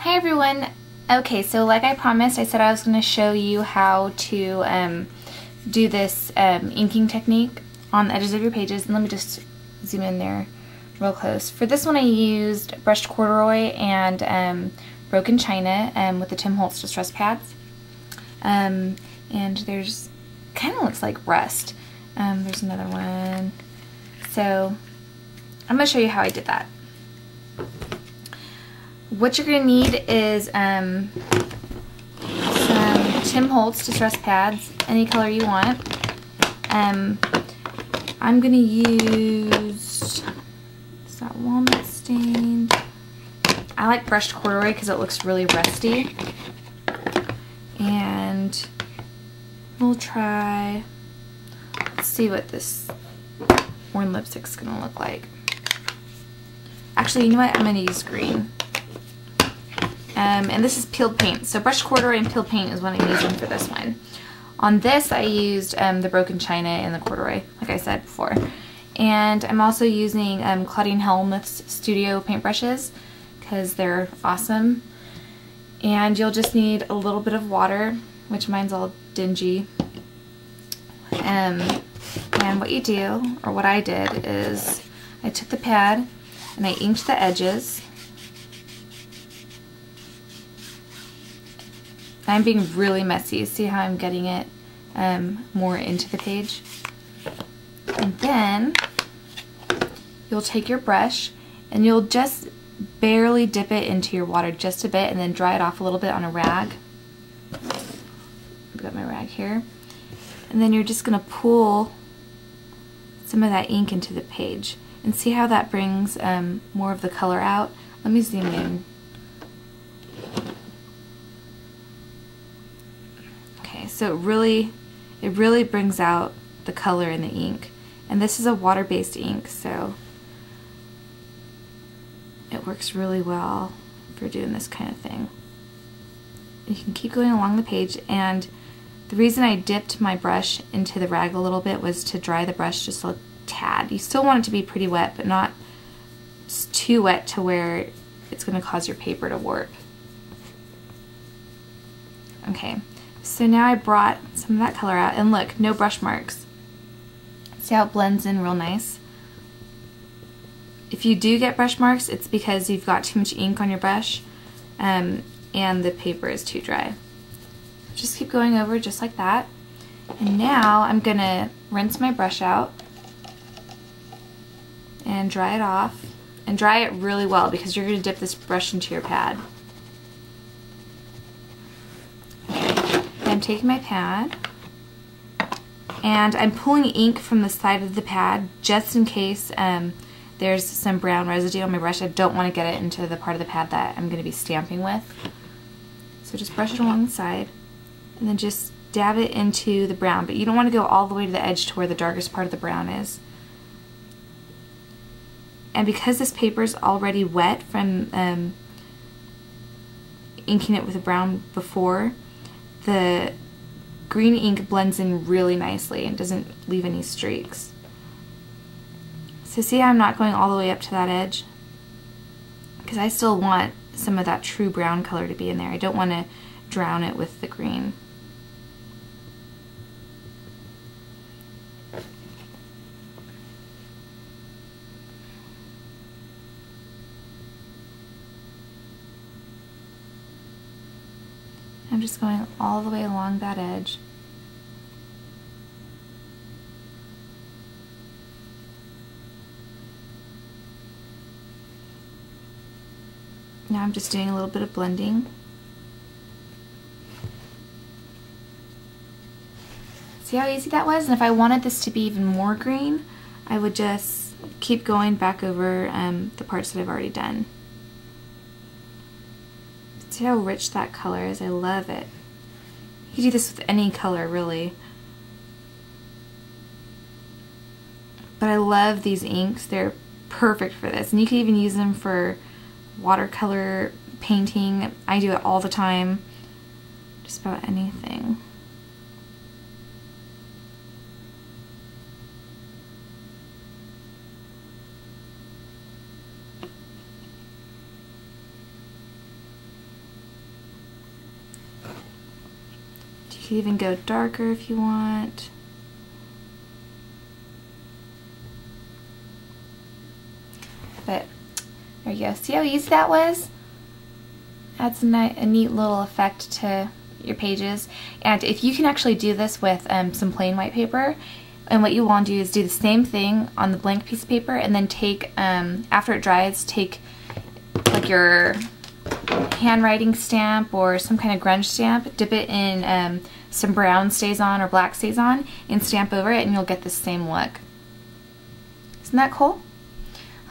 Hi everyone. Okay, so like I promised, I said I was going to show you how to do this inking technique on the edges of your pages. And let me just zoom in there real close. For this one I used brushed corduroy and broken china with the Tim Holtz distress pads. And there's, kind of looks like rust. There's another one. So I'm going to show you how I did that. What you're going to need is some Tim Holtz distress pads, any color you want. I'm going to use, is that walnut stained? I like brushed corduroy because it looks really rusty. And we'll try, let's see what this worn lipstick's going to look like. Actually, you know what? I'm going to use green. And this is peeled paint. So brushed corduroy and peeled paint is what I'm using for this one. On this I used the broken china and the corduroy, like I said before. And I'm also using Claudine Helmuth's Studio paintbrushes because they're awesome. And you'll just need a little bit of water, which mine's all dingy. And what you do, or what I did, is I took the pad and I inked the edges. I'm being really messy. See how I'm getting it more into the page? And then you'll take your brush and you'll just barely dip it into your water just a bit and then dry it off a little bit on a rag. I've got my rag here. And then you're just going to pull some of that ink into the page. And see how that brings more of the color out? Let me zoom in. So it really brings out the color in the ink. And this is a water-based ink, so it works really well for doing this kind of thing. You can keep going along the page, and the reason I dipped my brush into the rag a little bit was to dry the brush just a tad. You still want it to be pretty wet, but not too wet to where it's going to cause your paper to warp. Okay. So now I brought some of that color out, and look, no brush marks. See how it blends in real nice? If you do get brush marks, it's because you've got too much ink on your brush and the paper is too dry. Just keep going over just like that. And now I'm going to rinse my brush out and dry it off. And dry it really well because you're going to dip this brush into your pad. I'm taking my pad and I'm pulling ink from the side of the pad just in case there's some brown residue on my brush. I don't want to get it into the part of the pad that I'm going to be stamping with. So just brush it along the side and then just dab it into the brown, but you don't want to go all the way to the edge to where the darkest part of the brown is. And because this paper is already wet from inking it with the brown before, the green ink blends in really nicely and doesn't leave any streaks. So see how I'm not going all the way up to that edge? Because I still want some of that true brown color to be in there. I don't want to drown it with the green. I'm just going all the way along that edge. Now I'm just doing a little bit of blending. See how easy that was? And if I wanted this to be even more green, I would just keep going back over the parts that I've already done. See how rich that color is? I love it. You can do this with any color, really. But I love these inks. They're perfect for this. And you can even use them for watercolor painting. I do it all the time. Just about anything. You can even go darker if you want. But there you go. See how easy that was? Adds a neat little effect to your pages. And if you can actually do this with some plain white paper, and what you want to do is do the same thing on the blank piece of paper, and then take, after it dries, take like your handwriting stamp or some kind of grunge stamp, dip it in some brown StazOn or black StazOn, and stamp over it, and you'll get the same look. Isn't that cool?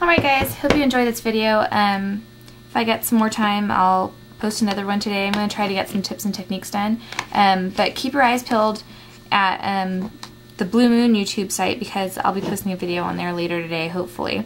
Alright guys, hope you enjoyed this video. If I get some more time, I'll post another one today. I'm going to try to get some tips and techniques done. But keep your eyes peeled at the Blue Moon YouTube site, because I'll be posting a video on there later today, hopefully.